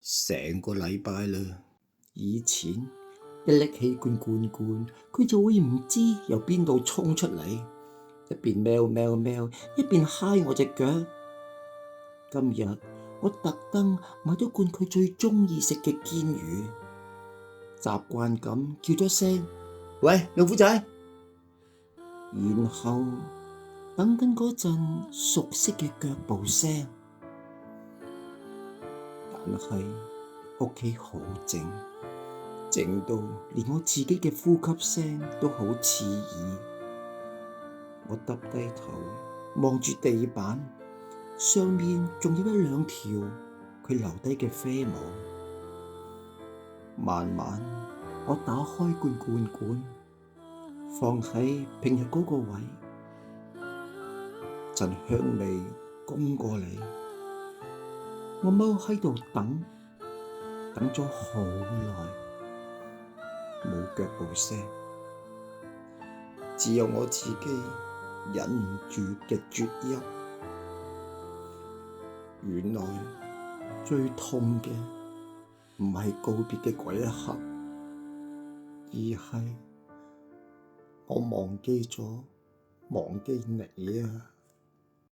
成個禮拜啦。以前一拎起罐罐，佢就會唔知由邊度衝出嚟，一邊喵喵喵，一邊揩我隻腳。今日我特登買咗罐佢最鍾意食嘅堅魚，習慣咁叫咗聲喂，老虎仔，然後等緊嗰陣熟悉嘅腳步聲。但係屋企好靜，靜到連我自己嘅呼吸聲都好刺耳。我耷低頭望住地板，上面仲有一兩條佢留低嘅飛毛。慢慢我打開罐，放喺平日嗰個位，陣香味攻過嚟。我踎喺度等咗好耐，冇腳步聲，只有我自己忍唔住嘅啜泣。原來最痛嘅唔係告別嘅嗰一刻，而係我忘記咗忘記你啊！